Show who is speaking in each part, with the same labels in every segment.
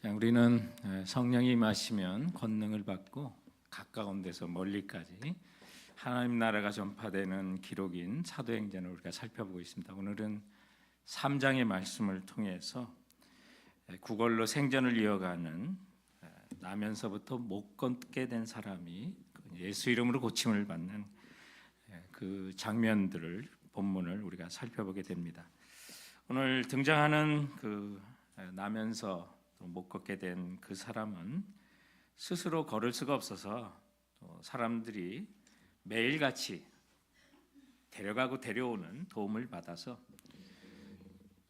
Speaker 1: 자, 우리는 성령이 임하시면 권능을 받고 가까운 데서 멀리까지 하나님 나라가 전파되는 기록인 사도행전을 우리가 살펴보고 있습니다. 오늘은 3장의 말씀을 통해서 구걸로 생전을 이어가는 나면서부터 못 걷게 된 사람이 예수 이름으로 고침을 받는 그 장면들을 본문을 우리가 살펴보게 됩니다. 오늘 등장하는 그 나면서 못 걷게 된 그 사람은 스스로 걸을 수가 없어서 사람들이 매일같이 데려가고 데려오는 도움을 받아서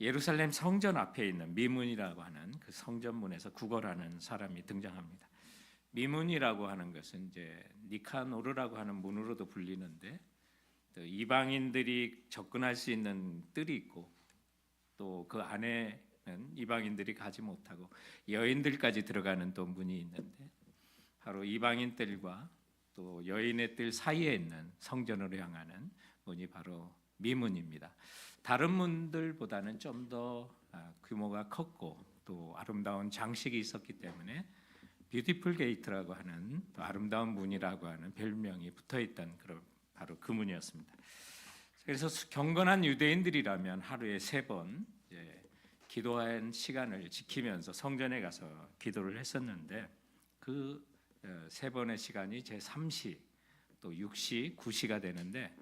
Speaker 1: 예루살렘 성전 앞에 있는 미문이라고 하는 그 성전문에서 구걸하는 사람이 등장합니다. 미문이라고 하는 것은 이제 니카노르라고 하는 문으로도 불리는데, 또 이방인들이 접근할 수 있는 뜰이 있고 또 그 안에는 이방인들이 가지 못하고 여인들까지 들어가는 또 문이 있는데, 바로 이방인 뜰과 또 여인의 뜰 사이에 있는 성전으로 향하는 문이 바로 미문입니다. 다른 문들보다는 좀 더 규모가 컸고 또 아름다운 장식이 있었기 때문에 뷰티풀 게이트라고 하는, 또 아름다운 문이라고 하는 별명이 붙어있던 그런 바로 그 문이었습니다. 그래서 경건한 유대인들이라면 하루에 3번 기도한 시간을 지키면서 성전에 가서 기도를 했었는데, 그 3번의 시간이 제3시, 또 6시, 9시가 되는데,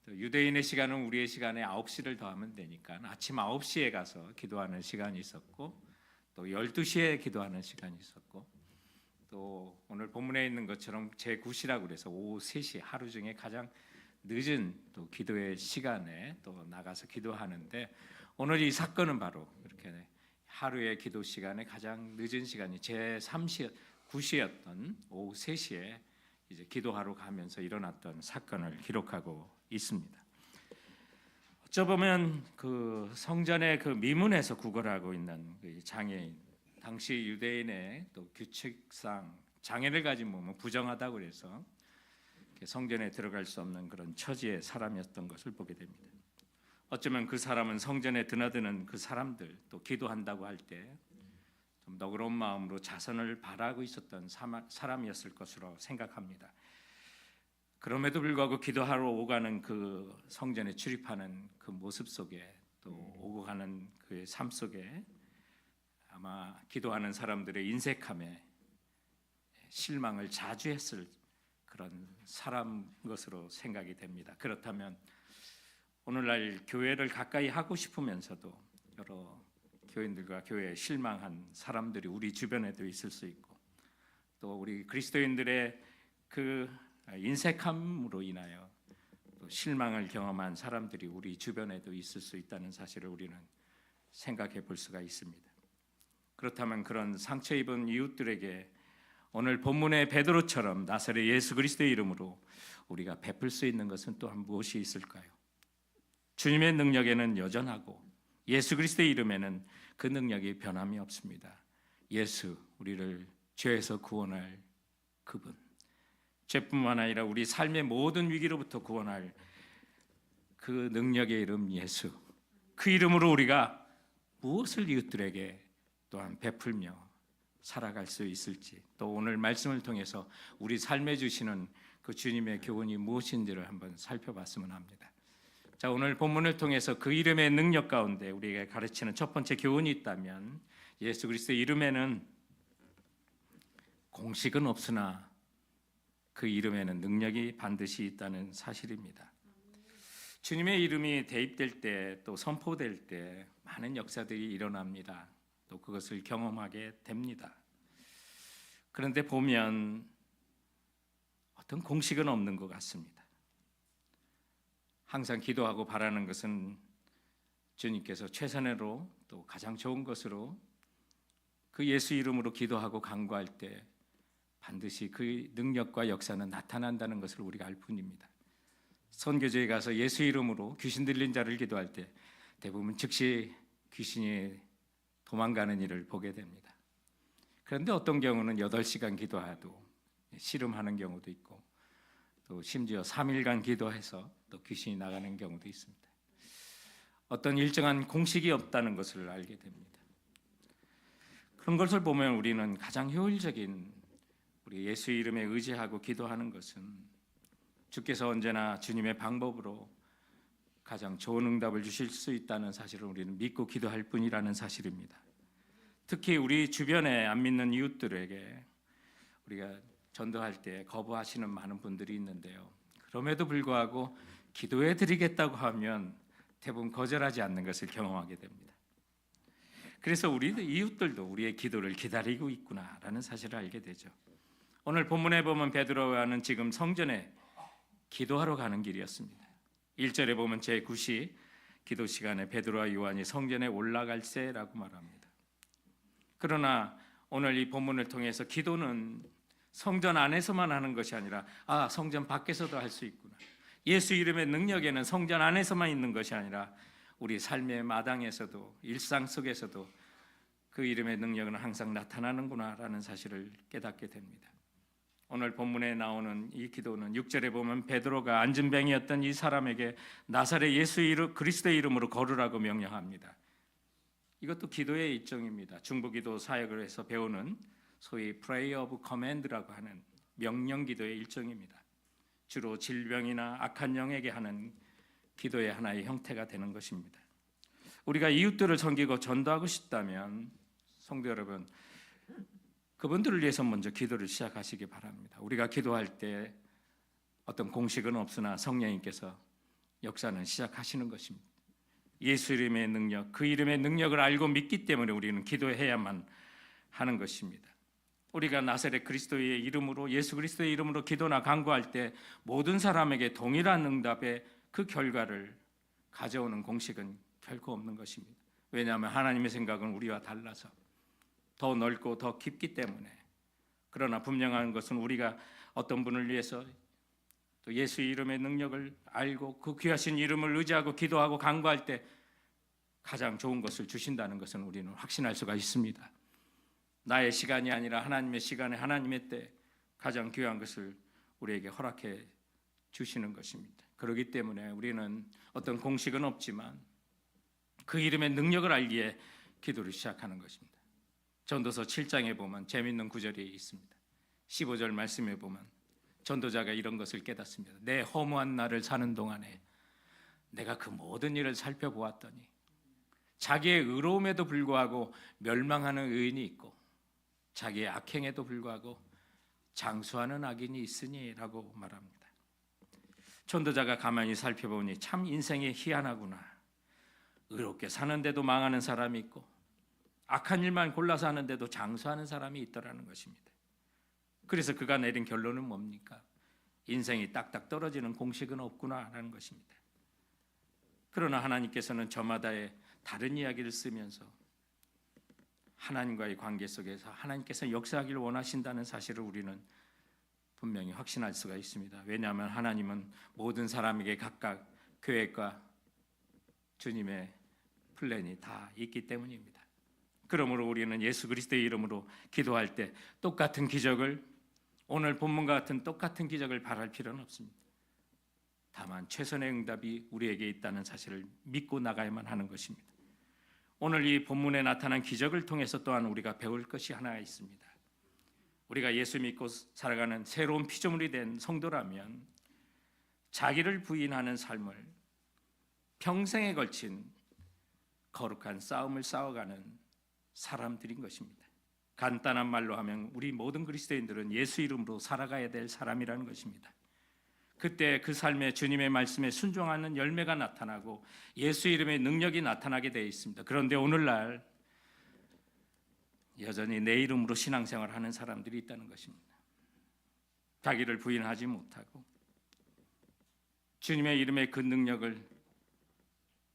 Speaker 1: 또 유대인의 시간은 우리의 시간에 9시를 더하면 되니까 아침 9시에 가서 기도하는 시간이 있었고, 또 12시에 기도하는 시간이 있었고, 또 오늘 본문에 있는 것처럼 제9시라고 그래서 오후 3시, 하루 중에 가장 늦은 또 기도의 시간에 또 나가서 기도하는데, 오늘 이 사건은 바로 이렇게 하루의 기도 시간에 가장 늦은 시간이 제3시, 9시였던 오후 3시에 이제 기도하러 가면서 일어났던 사건을 기록하고 있습니다. 어쩌보면 그 성전의 그 미문에서 구걸하고 있는 그 장애인, 당시 유대인의 또 규칙상 장애를 가진 몸은 부정하다고 그래서 성전에 들어갈 수 없는 그런 처지의 사람이었던 것을 보게 됩니다. 어쩌면 그 사람은 성전에 드나드는 그 사람들, 또 기도한다고 할 때 좀 너그러운 마음으로 자선을 바라고 있었던 사람이었을 것으로 생각합니다. 그럼에도 불구하고 기도하러 오가는 그 성전에 출입하는 그 모습 속에, 또 오고 가는 그의 삶 속에 아마 기도하는 사람들의 인색함에 실망을 자주 했을 그런 사람 것으로 생각이 됩니다. 그렇다면 오늘날 교회를 가까이 하고 싶으면서도 여러 교인들과 교회에 실망한 사람들이 우리 주변에도 있을 수 있고, 또 우리 그리스도인들의 그 인색함으로 인하여 또 실망을 경험한 사람들이 우리 주변에도 있을 수 있다는 사실을 우리는 생각해 볼 수가 있습니다. 그렇다면 그런 상처 입은 이웃들에게 오늘 본문의 베드로처럼 나사렛 예수 그리스도의 이름으로 우리가 베풀 수 있는 것은 또한 무엇이 있을까요? 주님의 능력에는 여전하고 예수 그리스도의 이름에는 그 능력이 변함이 없습니다. 예수, 우리를 죄에서 구원할 그분, 죄뿐만 아니라 우리 삶의 모든 위기로부터 구원할 그 능력의 이름 예수, 그 이름으로 우리가 무엇을 이웃들에게 또한 베풀며 살아갈 수 있을지, 또 오늘 말씀을 통해서 우리 삶에 주시는 그 주님의 교훈이 무엇인지를 한번 살펴봤으면 합니다. 자, 오늘 본문을 통해서 그 이름의 능력 가운데 우리에게 가르치는 첫 번째 교훈이 있다면, 예수 그리스도의 이름에는 공식은 없으나 그 이름에는 능력이 반드시 있다는 사실입니다. 주님의 이름이 대입될 때, 또 선포될 때 많은 역사들이 일어납니다. 또 그것을 경험하게 됩니다. 그런데 보면 어떤 공식은 없는 것 같습니다. 항상 기도하고 바라는 것은 주님께서 최선으로 또 가장 좋은 것으로 그 예수 이름으로 기도하고 간구할 때 반드시 그 능력과 역사는 나타난다는 것을 우리가 알 뿐입니다. 선교지에 가서 예수 이름으로 귀신 들린 자를 기도할 때 대부분 즉시 귀신이 도망가는 일을 보게 됩니다. 그런데 어떤 경우는 8시간 기도해도 씨름하는 경우도 있고, 또 심지어 3일간 기도해서 또 귀신이 나가는 경우도 있습니다. 어떤 일정한 공식이 없다는 것을 알게 됩니다. 그런 것을 보면 우리는 가장 효율적인 우리 예수 이름에 의지하고 기도하는 것은 주께서 언제나 주님의 방법으로 가장 좋은 응답을 주실 수 있다는 사실을 우리는 믿고 기도할 뿐이라는 사실입니다. 특히 우리 주변에 안 믿는 이웃들에게 우리가 전도할 때 거부하시는 많은 분들이 있는데요. 그럼에도 불구하고 기도해 드리겠다고 하면 대부분 거절하지 않는 것을 경험하게 됩니다. 그래서 우리 이웃들도 우리의 기도를 기다리고 있구나라는 사실을 알게 되죠. 오늘 본문에 보면 베드로와는 지금 성전에 기도하러 가는 길이었습니다. 1절에 보면 제9시 기도 시간에 베드로와 요한이 성전에 올라갈새라고 말합니다. 그러나 오늘 이 본문을 통해서 기도는 성전 안에서만 하는 것이 아니라 성전 밖에서도 할 수 있구나. 예수 이름의 능력에는 성전 안에서만 있는 것이 아니라 우리 삶의 마당에서도 일상 속에서도 그 이름의 능력은 항상 나타나는구나라는 사실을 깨닫게 됩니다. 오늘 본문에 나오는 이 기도는 6절에 보면 베드로가 안진뱅이였던 이 사람에게 나사렛 예수 이름 그리스도의 이름으로 걸으라고 명령합니다. 이것도 기도의 일종입니다. 중보기도 사역을 해서 배우는 소위 Prayer of Command라고 하는 명령기도의 일종입니다. 주로 질병이나 악한 영에게 하는 기도의 하나의 형태가 되는 것입니다. 우리가 이웃들을 섬기고 전도하고 싶다면 성도 여러분, 그분들을 위해서 먼저 기도를 시작하시기 바랍니다. 우리가 기도할 때 어떤 공식은 없으나 성령님께서 역사는 시작하시는 것입니다. 예수 이름의 능력, 그 이름의 능력을 알고 믿기 때문에 우리는 기도해야만 하는 것입니다. 우리가 나사렛 그리스도의 이름으로 예수 그리스도의 이름으로 기도나 간구할 때 모든 사람에게 동일한 응답의 그 결과를 가져오는 공식은 결코 없는 것입니다. 왜냐하면 하나님의 생각은 우리와 달라서 더 넓고 더 깊기 때문에. 그러나 분명한 것은 우리가 어떤 분을 위해서 또 예수 이름의 능력을 알고 그 귀하신 이름을 의지하고 기도하고 간구할 때 가장 좋은 것을 주신다는 것은 우리는 확신할 수가 있습니다. 나의 시간이 아니라 하나님의 시간에 하나님의 때 가장 귀한 것을 우리에게 허락해 주시는 것입니다. 그렇기 때문에 우리는 어떤 공식은 없지만 그 이름의 능력을 알기에 기도를 시작하는 것입니다. 전도서 7장에 보면 재미있는 구절이 있습니다. 15절 말씀에 보면 전도자가 이런 것을 깨닫습니다. 내 허무한 날을 사는 동안에 내가 그 모든 일을 살펴보았더니 자기의 의로움에도 불구하고 멸망하는 의인이 있고 자기의 악행에도 불구하고 장수하는 악인이 있으니라고 말합니다. 전도자가 가만히 살펴보니 참 인생이 희한하구나. 의롭게 사는데도 망하는 사람이 있고 악한 일만 골라서 하는데도 장수하는 사람이 있더라는 것입니다. 그래서 그가 내린 결론은 뭡니까? 인생이 딱딱 떨어지는 공식은 없구나라는 것입니다. 그러나 하나님께서는 저마다의 다른 이야기를 쓰면서 하나님과의 관계 속에서 하나님께서 역사하기를 원하신다는 사실을 우리는 분명히 확신할 수가 있습니다. 왜냐하면 하나님은 모든 사람에게 각각 계획과 주님의 플랜이 다 있기 때문입니다. 그러므로 우리는 예수 그리스도의 이름으로 기도할 때 똑같은 기적을 오늘 본문과 같은 똑같은 기적을 바랄 필요는 없습니다. 다만 최선의 응답이 우리에게 있다는 사실을 믿고 나가야만 하는 것입니다. 오늘 이 본문에 나타난 기적을 통해서 또한 우리가 배울 것이 하나 있습니다. 우리가 예수 믿고 살아가는 새로운 피조물이 된 성도라면 자기를 부인하는 삶을 평생에 걸친 거룩한 싸움을 싸워가는 사람들인 것입니다. 간단한 말로 하면 우리 모든 그리스도인들은 예수 이름으로 살아가야 될 사람이라는 것입니다. 그때 그 삶에 주님의 말씀에 순종하는 열매가 나타나고 예수 이름의 능력이 나타나게 되어 있습니다. 그런데 오늘날 여전히 내 이름으로 신앙생활을 하는 사람들이 있다는 것입니다. 자기를 부인하지 못하고 주님의 이름의 그 능력을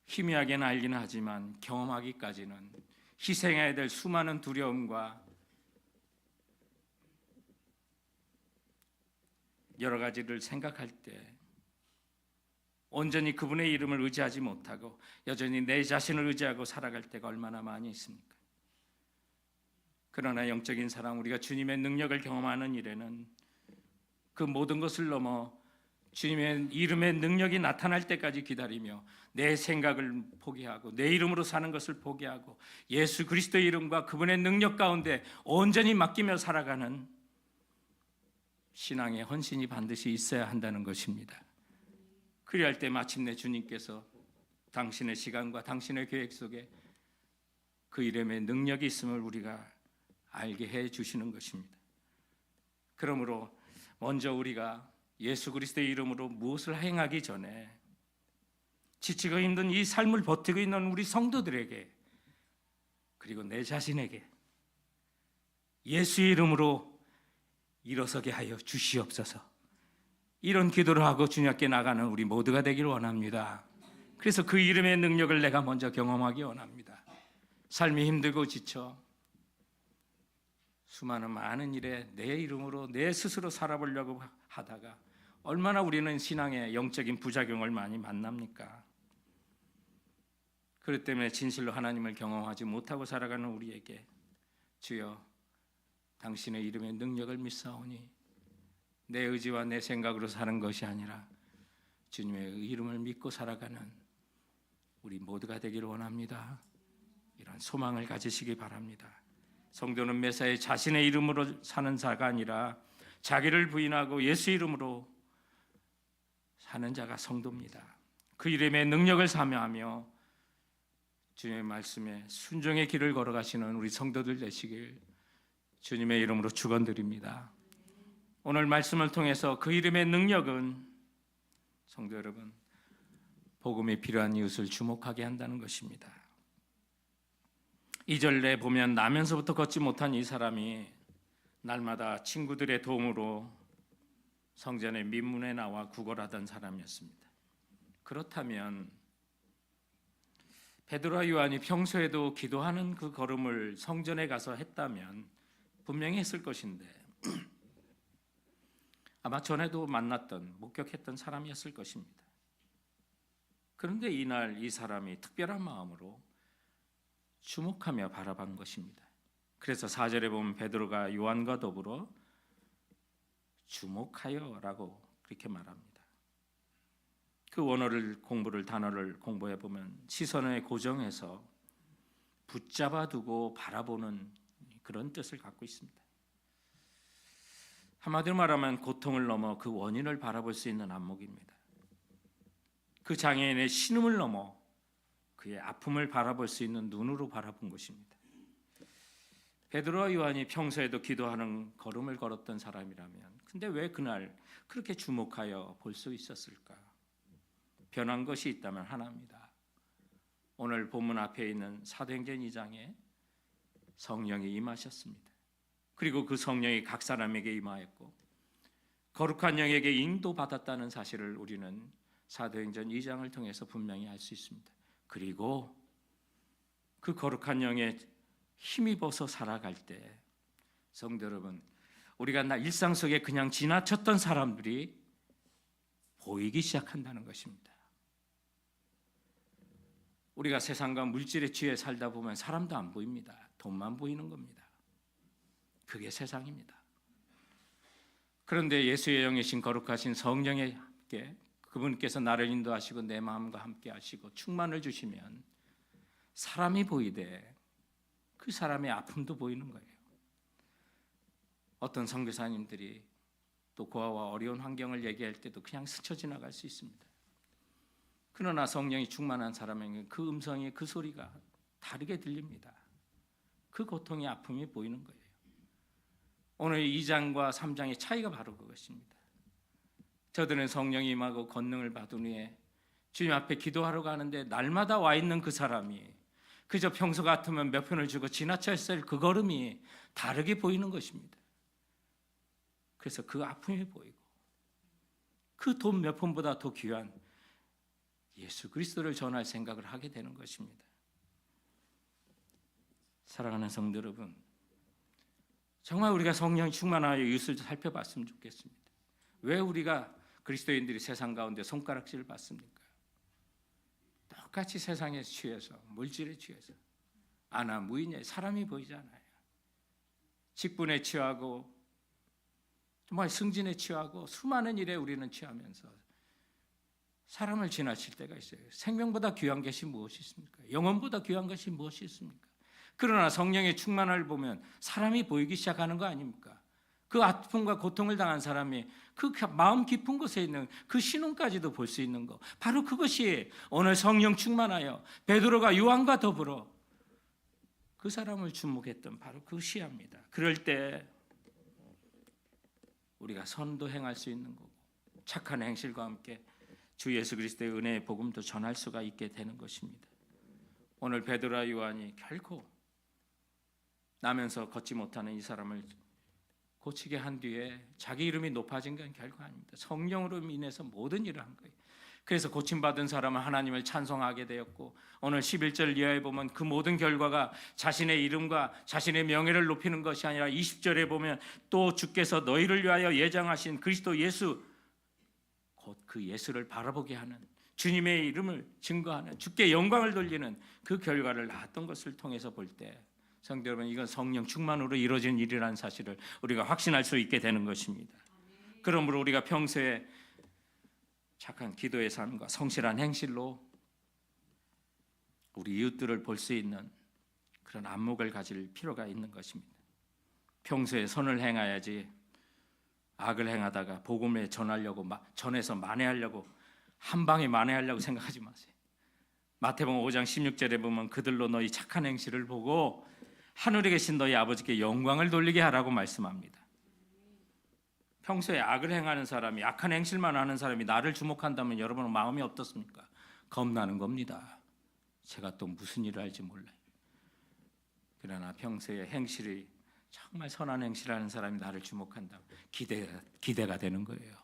Speaker 1: 희미하게는 알기는 하지만 경험하기까지는 희생해야 될 수많은 두려움과 여러 가지를 생각할 때 온전히 그분의 이름을 의지하지 못하고 여전히 내 자신을 의지하고 살아갈 때가 얼마나 많이 있습니까? 그러나 영적인 사랑, 우리가 주님의 능력을 경험하는 일에는 그 모든 것을 넘어 주님의 이름의 능력이 나타날 때까지 기다리며 내 생각을 포기하고 내 이름으로 사는 것을 포기하고 예수 그리스도의 이름과 그분의 능력 가운데 온전히 맡기며 살아가는 신앙의 헌신이 반드시 있어야 한다는 것입니다. 그리할 때 마침내 주님께서 당신의 시간과 당신의 계획 속에 그 이름의 능력이 있음을 우리가 알게 해 주시는 것입니다. 그러므로 먼저 우리가 예수 그리스도의 이름으로 무엇을 행하기 전에 지치고 힘든 이 삶을 버티고 있는 우리 성도들에게 그리고 내 자신에게 예수의 이름으로 일어서게 하여 주시옵소서. 이런 기도를 하고 주님께 나가는 우리 모두가 되기를 원합니다. 그래서 그 이름의 능력을 내가 먼저 경험하기 원합니다. 삶이 힘들고 지쳐 많은 일에 내 이름으로 내 스스로 살아보려고 하다가 얼마나 우리는 신앙의 영적인 부작용을 많이 만납니까? 그렇기 때문에 진실로 하나님을 경험하지 못하고 살아가는 우리에게 주여 당신의 이름의 능력을 믿사오니 내 의지와 내 생각으로 사는 것이 아니라 주님의 이름을 믿고 살아가는 우리 모두가 되기를 원합니다. 이런 소망을 가지시기 바랍니다. 성도는 매사에 자신의 이름으로 사는 자가 아니라 자기를 부인하고 예수 이름으로 사는 자가 성도입니다. 그 이름의 능력을 사모하며 주님의 말씀에 순종의 길을 걸어가시는 우리 성도들 되시길 주님의 이름으로 축원드립니다. 오늘 말씀을 통해서 그 이름의 능력은 성도 여러분 복음이 필요한 이웃을 주목하게 한다는 것입니다. 2절에 보면 나면서부터 걷지 못한 이 사람이 날마다 친구들의 도움으로 성전의 민문에 나와 구걸하던 사람이었습니다. 그렇다면 베드로와 요한이 평소에도 기도하는 그 걸음을 성전에 가서 했다면 분명히 했을 것인데 아마 전에도 만났던 목격했던 사람이었을 것입니다. 그런데 이날 이 사람이 특별한 마음으로 주목하며 바라본 것입니다. 그래서 4절에 보면 베드로가 요한과 더불어 주목하여라고 그렇게 말합니다. 그 원어를 단어를 공부해 보면 시선을 고정해서 붙잡아 두고 바라보는 그런 뜻을 갖고 있습니다. 한마디로 말하면 고통을 넘어 그 원인을 바라볼 수 있는 안목입니다. 그 장애인의 신음을 넘어 그의 아픔을 바라볼 수 있는 눈으로 바라본 것입니다. 베드로와 요한이 평소에도 기도하는 걸음을 걸었던 사람이라면 근데 왜 그날 그렇게 주목하여 볼 수 있었을까? 변한 것이 있다면 하나입니다. 오늘 본문 앞에 있는 사도행전 2장에 성령이 임하셨습니다. 그리고 그 성령이 각 사람에게 임하였고 거룩한 영에게 인도받았다는 사실을 우리는 사도행전 2장을 통해서 분명히 알 수 있습니다. 그리고 그 거룩한 영에 힘입어서 살아갈 때 성도 여러분 우리가 일상 속에 그냥 지나쳤던 사람들이 보이기 시작한다는 것입니다. 우리가 세상과 물질에 취해 살다 보면 사람도 안 보입니다. 돈만 보이는 겁니다. 그게 세상입니다. 그런데 예수의 영이신 거룩하신 성령에 함께 그분께서 나를 인도하시고 내 마음과 함께 하시고 충만을 주시면 사람이 보이되 그 사람의 아픔도 보이는 거예요. 어떤 선교사님들이 또 고아와 어려운 환경을 얘기할 때도 그냥 스쳐 지나갈 수 있습니다. 그러나 성령이 충만한 사람에게는 그 음성이 그 소리가 다르게 들립니다. 그 고통의 아픔이 보이는 거예요. 오늘 2장과 3장의 차이가 바로 그것입니다. 저들은 성령이 임하고 권능을 받은 후에 주님 앞에 기도하러 가는데 날마다 와 있는 그 사람이 그저 평소 같으면 몇 편을 주고 지나쳤을 그 걸음이 다르게 보이는 것입니다. 그래서 그 아픔이 보이고 그 돈 몇 푼보다 더 귀한 예수 그리스도를 전할 생각을 하게 되는 것입니다. 사랑하는 성도 여러분, 정말 우리가 성령 충만하여 이웃을 살펴봤으면 좋겠습니다. 왜 우리가 그리스도인들이 세상 가운데 손가락질을 받습니까? 똑같이 세상에 취해서 물질에 취해서 무인에 사람이 보이잖아요. 직분에 취하고 정말 승진에 취하고 수많은 일에 우리는 취하면서 사람을 지나칠 때가 있어요. 생명보다 귀한 것이 무엇이 있습니까? 영혼보다 귀한 것이 무엇이 있습니까? 그러나 성령의 충만을 보면 사람이 보이기 시작하는 거 아닙니까? 그 아픔과 고통을 당한 사람이 그 마음 깊은 곳에 있는 그 신혼까지도 볼 수 있는 거, 바로 그것이 오늘 성령 충만하여 베드로가 요한과 더불어 그 사람을 주목했던 바로 그 시야입니다. 그럴 때 우리가 선도 행할 수 있는 거고 착한 행실과 함께 주 예수 그리스도의 은혜의 복음도 전할 수가 있게 되는 것입니다. 오늘 베드로와 요한이 결코 나면서 걷지 못하는 이 사람을 고치게 한 뒤에 자기 이름이 높아진 건 결코 아닙니다. 성령으로 인해서 모든 일을 한 거예요. 그래서 고침받은 사람은 하나님을 찬송하게 되었고, 오늘 11절 이하에 보면 그 모든 결과가 자신의 이름과 자신의 명예를 높이는 것이 아니라 20절에 보면 또 주께서 너희를 위하여 예정하신 그리스도 예수, 곧 그 예수를 바라보게 하는, 주님의 이름을 증거하는, 주께 영광을 돌리는 그 결과를 낳았던 것을 통해서 볼 때, 성도 여러분, 이건 성령 충만으로 이루어진 일이라는 사실을 우리가 확신할 수 있게 되는 것입니다. 그러므로 우리가 평소에 착한 기도의 삶과 성실한 행실로 우리 이웃들을 볼 수 있는 그런 안목을 가질 필요가 있는 것입니다. 평소에 선을 행해야지 악을 행하다가 복음에 전해서 만회하려고, 한 방에 만회하려고 생각하지 마세요. 마태복음 5장 16절에 보면 그들로 너희 착한 행실을 보고 하늘에 계신 너희 아버지께 영광을 돌리게 하라고 말씀합니다. 평소에 악을 행하는 사람이, 악한 행실만 하는 사람이 나를 주목한다면 여러분은 마음이 어떻습니까? 겁나는 겁니다. 제가 또 무슨 일을 할지 몰라요. 그러나 평소에 행실이 정말 선한 행실하는 사람이 나를 주목한다면 기대가 되는 거예요.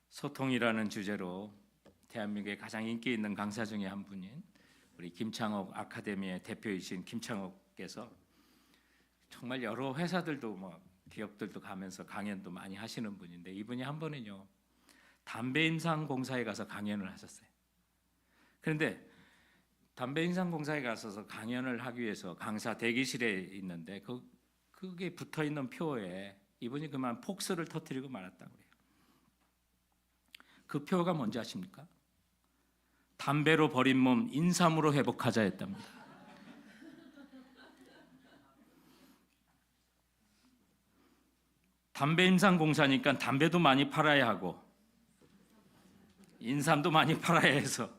Speaker 1: 소통이라는 주제로 대한민국의 가장 인기 있는 강사 중에 한 분인 우리 김창옥 아카데미의 대표이신 김창옥께서 정말 여러 회사들도 기업들도 가면서 강연도 많이 하시는 분인데, 이분이 한 번은요 담배 인상 공사에 가서 강연을 하셨어요. 그런데 담배 인상 공사에 가서 강연을 하기 위해서 강사 대기실에 있는데 그게 붙어 있는 표에 이분이 그만 폭스를 터뜨리고 말았다고 그래요. 그 표가 뭔지 아십니까? 담배로 버린 몸 인삼으로 회복하자 했답니다. 담배 인삼 공사니까 담배도 많이 팔아야 하고 인삼도 많이 팔아야 해서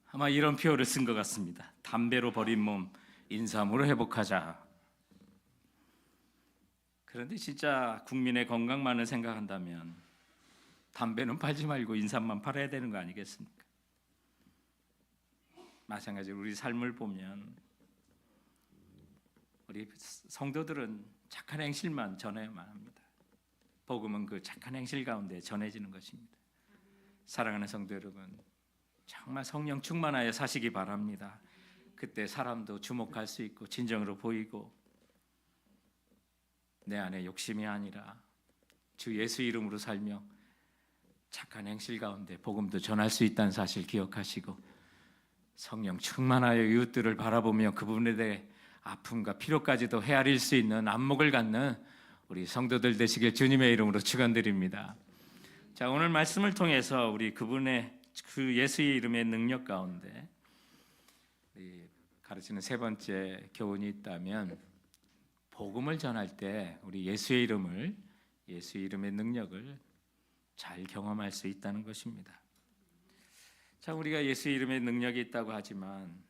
Speaker 1: 아마 이런 표를 쓴 것 같습니다. 담배로 버린 몸 인삼으로 회복하자. 그런데 진짜 국민의 건강만을 생각한다면 담배는 팔지 말고 인삼만 팔아야 되는 거 아니겠습니까? 마찬가지로 우리 삶을 보면 우리 성도들은 착한 행실만 전해야만 합니다. 복음은 그 착한 행실 가운데 전해지는 것입니다. 사랑하는 성도 여러분, 정말 성령 충만하여 사시기 바랍니다. 그때 사람도 주목할 수 있고 진정으로 보이고, 내 안에 욕심이 아니라 주 예수 이름으로 살며 착한 행실 가운데 복음도 전할 수 있다는 사실 기억하시고, 성령 충만하여 이웃들을 바라보며 그분에 대해 아픔과 필요까지도 헤아릴 수 있는 안목을 갖는 우리 성도들 되시길 주님의 이름으로 축원드립니다. 자, 오늘 말씀을 통해서 우리 그분의 그 예수의 이름의 능력 가운데 가르치는 세 번째 교훈이 있다면, 복음을 전할 때 우리 예수의 이름의 능력을 잘 경험할 수 있다는 것입니다. 자, 우리가 예수의 이름의 능력이 있다고 하지만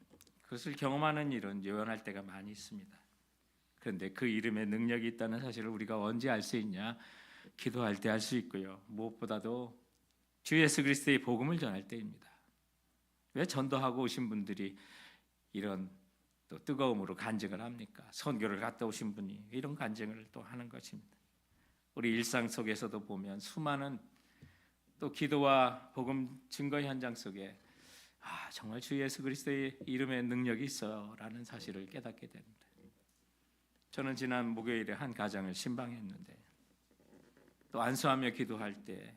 Speaker 1: 그것을 경험하는 일은 요원할 때가 많이 있습니다. 그런데 그 이름의 능력이 있다는 사실을 우리가 언제 알 수 있냐? 기도할 때 알 수 있고요. 무엇보다도 주 예수 그리스도의 복음을 전할 때입니다. 왜 전도하고 오신 분들이 이런 또 뜨거움으로 간증을 합니까? 선교를 갔다 오신 분이 이런 간증을 또 하는 것입니다. 우리 일상 속에서도 보면 수많은 또 기도와 복음 증거 현장 속에 정말 주 예수 그리스도의 이름의 능력이 있어라는 사실을 깨닫게 됩니다. 저는 지난 목요일에 한 가정을 신방했는데, 또 안수하며 기도할 때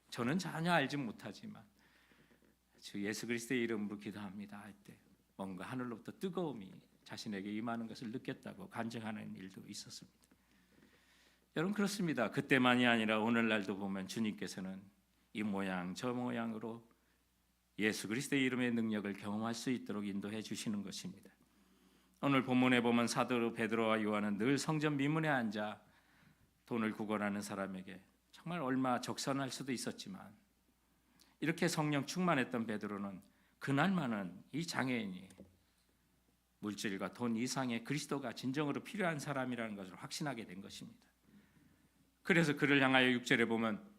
Speaker 1: 저는 전혀 알지 못하지만 주 예수 그리스도의 이름으로 기도합니다 할 때 뭔가 하늘로부터 뜨거움이 자신에게 임하는 것을 느꼈다고 간증하는 일도 있었습니다. 여러분, 그렇습니다. 그때만이 아니라 오늘날도 보면 주님께서는 이 모양 저 모양으로 예수 그리스도의 이름의 능력을 경험할 수 있도록 인도해 주시는 것입니다. 오늘 본문에 보면 사도 베드로와 요한은 늘 성전 미문에 앉아 돈을 구걸하는 사람에게 정말 얼마 적선할 수도 있었지만 이렇게 성령 충만했던 베드로는 그날만은 이 장애인이 물질과 돈 이상의 그리스도가 진정으로 필요한 사람이라는 것을 확신하게 된 것입니다. 그래서 그를 향하여 6절에 보면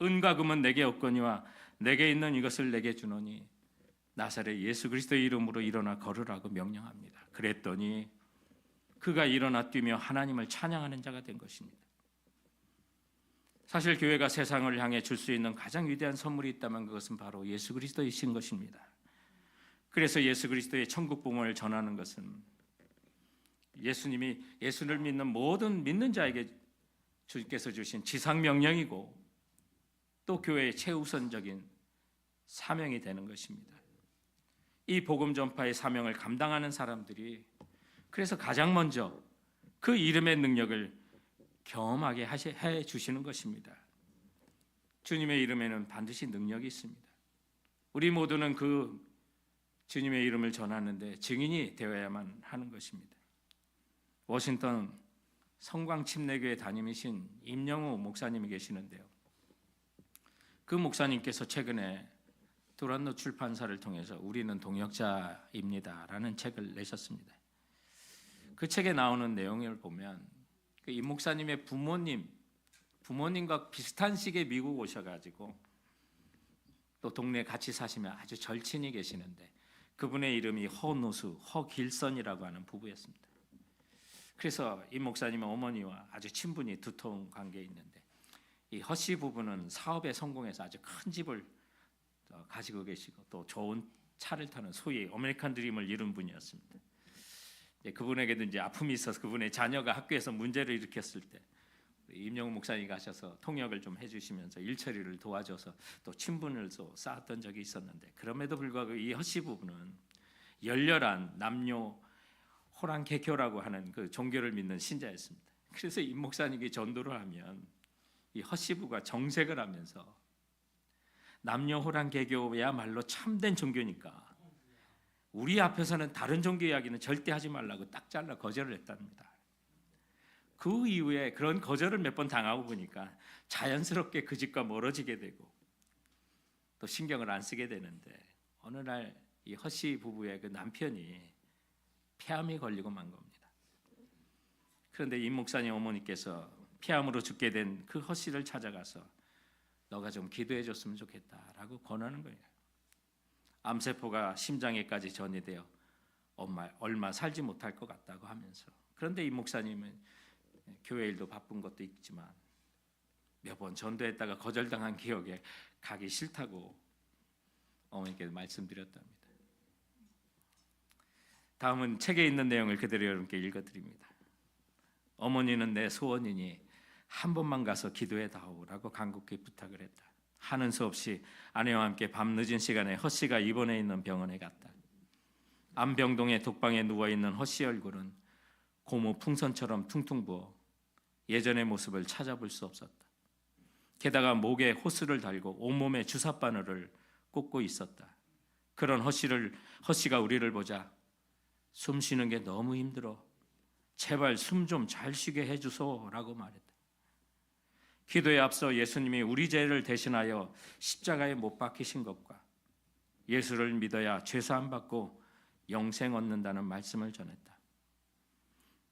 Speaker 1: 은과 금은 내게 없거니와 내게 있는 이것을 내게 주노니 나사렛 예수 그리스도의 이름으로 일어나 걸으라고 명령합니다. 그랬더니 그가 일어나 뛰며 하나님을 찬양하는 자가 된 것입니다. 사실 교회가 세상을 향해 줄 수 있는 가장 위대한 선물이 있다면 그것은 바로 예수 그리스도이신 것입니다. 그래서 예수 그리스도의 천국 복음을 전하는 것은 예수님이 예수를 믿는 모든 믿는 자에게 주께서 주신 지상 명령이고 또 교회의 최우선적인 사명이 되는 것입니다. 이 복음 전파의 사명을 감당하는 사람들이 그래서 가장 먼저 그 이름의 능력을 경험하게 해 주시는 것입니다. 주님의 이름에는 반드시 능력이 있습니다. 우리 모두는 그 주님의 이름을 전하는데 증인이 되어야만 하는 것입니다. 워싱턴 성광침례교회 담임이신 임영우 목사님이 계시는데요. 그 목사님께서 최근에 두란노 출판사를 통해서 우리는 동역자입니다 라는 책을 내셨습니다. 그 책에 나오는 내용을 보면 이 목사님의 부모님과 비슷한 시기에 미국 오셔가지고 또 동네에 같이 사시면 아주 절친이 계시는데 그분의 이름이 허노수, 허길선이라고 하는 부부였습니다. 그래서 이 목사님의 어머니와 아주 친분이 두터운 관계에 있는데 이 허씨 부부는 사업에 성공해서 아주 큰 집을 가지고 계시고 또 좋은 차를 타는 소위 아메리칸 드림을 이룬 분이었습니다. 그분에게도 이제 아픔이 있어서 그분의 자녀가 학교에서 문제를 일으켰을 때 임영우 목사님이 가셔서 통역을 좀 해주시면서 일처리를 도와줘서 또 친분을 또 쌓았던 적이 있었는데 그럼에도 불구하고 이 허씨 부부는 열렬한 남녀 호랑개교라고 하는 그 종교를 믿는 신자였습니다. 그래서 임 목사님이 전도를 하면 이 허씨 부부가 정색을 하면서 남녀 호랑개교야말로 참된 종교니까 우리 앞에서는 다른 종교 이야기는 절대 하지 말라고 딱 잘라 거절을 했답니다. 그 이후에 그런 거절을 몇 번 당하고 보니까 자연스럽게 그 집과 멀어지게 되고 또 신경을 안 쓰게 되는데 어느 날 이 허씨 부부의 그 남편이 폐암이 걸리고 만 겁니다. 그런데 임 목사님 어머니께서 폐암으로 죽게 된 그 허씨를 찾아가서 너가 좀 기도해 줬으면 좋겠다라고 권하는 거예요. 암세포가 심장에까지 전이되어 얼마 살지 못할 것 같다고 하면서 그런데 이 목사님은 교회 일도 바쁜 것도 있지만 몇 번 전도했다가 거절당한 기억에 가기 싫다고 어머니께 말씀드렸답니다. 다음은 책에 있는 내용을 그대로 여러분께 읽어드립니다. 어머니는 내 소원이니 한 번만 가서 기도해 다오라고 간곡히 부탁을 했다. 하는 수 없이 아내와 함께 밤늦은 시간에 허씨가 입원해 있는 병원에 갔다. 안병동의 독방에 누워있는 허씨 얼굴은 고무 풍선처럼 퉁퉁 부어 예전의 모습을 찾아볼 수 없었다. 게다가 목에 호스를 달고 온몸에 주사바늘을 꽂고 있었다. 그런 허씨가 우리를 보자 숨 쉬는 게 너무 힘들어 제발 숨 좀 잘 쉬게 해주소라고 말했다. 기도에 앞서 예수님이 우리 죄를 대신하여 십자가에 못 박히신 것과 예수를 믿어야 죄사함 받고 영생 얻는다는 말씀을 전했다.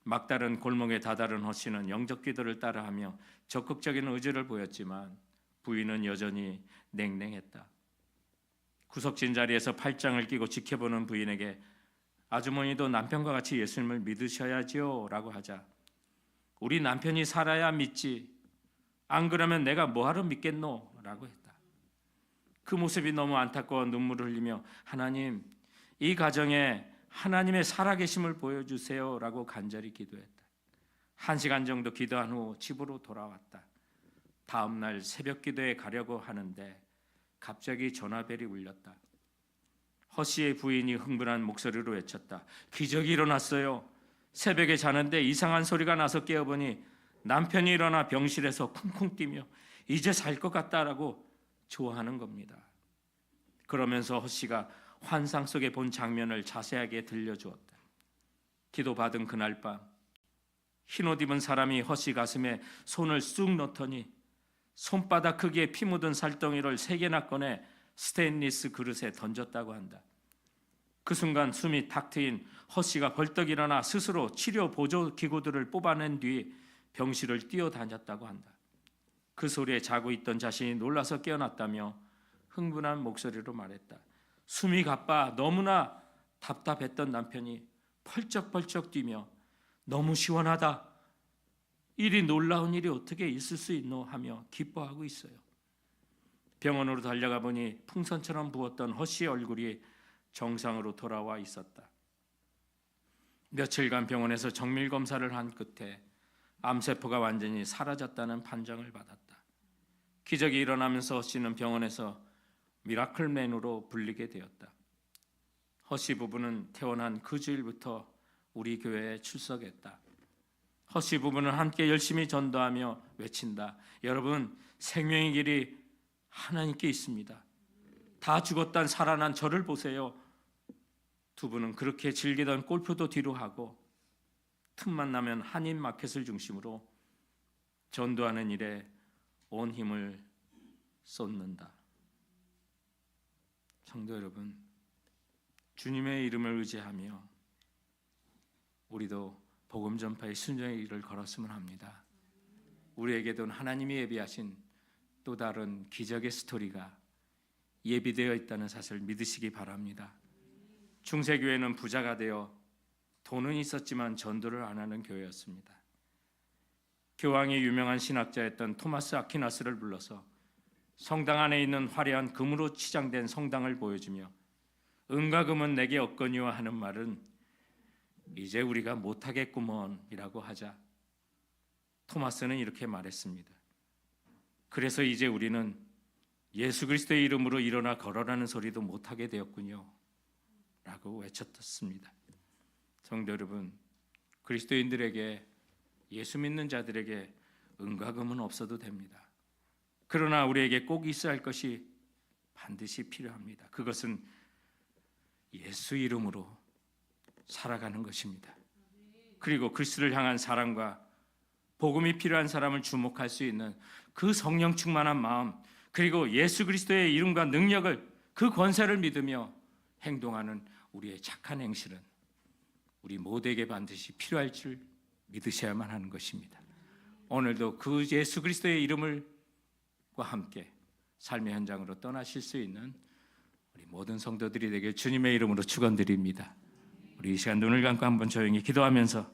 Speaker 1: 막다른 골목에 다다른 허씨는 영적 기도를 따라하며 적극적인 의지를 보였지만 부인은 여전히 냉랭했다. 구석진 자리에서 팔짱을 끼고 지켜보는 부인에게 아주머니도 남편과 같이 예수님을 믿으셔야지요 라고 하자 우리 남편이 살아야 믿지 안 그러면 내가 뭐하러 믿겠노? 라고 했다. 그 모습이 너무 안타까워 눈물을 흘리며 하나님 이 가정에 하나님의 살아계심을 보여주세요 라고 간절히 기도했다. 1시간 정도 기도한 후 집으로 돌아왔다. 다음 날 새벽 기도에 가려고 하는데 갑자기 전화벨이 울렸다. 허씨의 부인이 흥분한 목소리로 외쳤다. 기적이 일어났어요. 새벽에 자는데 이상한 소리가 나서 깨어보니 남편이 일어나 병실에서 쿵쿵 뛰며 이제 살 것 같다라고 좋아하는 겁니다. 그러면서 허씨가 환상 속에 본 장면을 자세하게 들려주었다. 기도받은 그날 밤 흰옷 입은 사람이 허씨 가슴에 손을 쑥 넣더니 손바닥 크기의 피 묻은 살덩이를 3개나 꺼내 스테인리스 그릇에 던졌다고 한다. 그 순간 숨이 탁 트인 허씨가 벌떡 일어나 스스로 치료 보조 기구들을 뽑아낸 뒤 병실을 뛰어다녔다고 한다. 그 소리에 자고 있던 자신이 놀라서 깨어났다며 흥분한 목소리로 말했다. 숨이 가빠 너무나 답답했던 남편이 펄쩍펄쩍 뛰며 너무 시원하다. 이리 놀라운 일이 어떻게 있을 수 있노 하며 기뻐하고 있어요. 병원으로 달려가 보니 풍선처럼 부었던 허씨의 얼굴이 정상으로 돌아와 있었다. 며칠간 병원에서 정밀 검사를 한 끝에 암세포가 완전히 사라졌다는 판정을 받았다. 기적이 일어나면서 허씨는 병원에서 미라클맨으로 불리게 되었다. 허씨 부부는 태어난 그 주일부터 우리 교회에 출석했다. 허씨 부부는 함께 열심히 전도하며 외친다. 여러분, 생명의 길이 하나님께 있습니다. 다 죽었단 살아난 저를 보세요. 두 분은 그렇게 즐기던 골프도 뒤로 하고 틈만 나면 한인 마켓을 중심으로 전도하는 일에 온 힘을 쏟는다. 성도 여러분, 주님의 이름을 의지하며 우리도 복음 전파의 순종의 길을 걸었으면 합니다. 우리에게도 하나님이 예비하신 또 다른 기적의 스토리가 예비되어 있다는 사실을 믿으시기 바랍니다. 중세교회는 부자가 되어 돈은 있었지만 전도를 안 하는 교회였습니다. 교황의 유명한 신학자였던 토마스 아퀴나스를 불러서 성당 안에 있는 화려한 금으로 치장된 성당을 보여주며 은과 금은 내게 없거니와 하는 말은 이제 우리가 못하겠구먼이라고 하자 토마스는 이렇게 말했습니다. 그래서 이제 우리는 예수 그리스도의 이름으로 일어나 걸어라는 소리도 못하게 되었군요 라고 외쳤습니다. 성도 여러분, 그리스도인들에게 예수 믿는 자들에게 은과 금은 없어도 됩니다. 그러나 우리에게 꼭 있어야 할 것이 반드시 필요합니다. 그것은 예수 이름으로 살아가는 것입니다. 그리고 그리스도를 향한 사랑과 복음이 필요한 사람을 주목할 수 있는 그 성령 충만한 마음, 그리고 예수 그리스도의 이름과 능력을, 그 권세를 믿으며 행동하는 우리의 착한 행실은 우리 모두에게 반드시 필요할 줄 믿으셔야만 하는 것입니다. 오늘도 그 예수 그리스도의 이름과 함께 삶의 현장으로 떠나실 수 있는 우리 모든 성도들이 되길 주님의 이름으로 축원드립니다. 우리 이 시간 눈을 감고 한번 조용히 기도하면서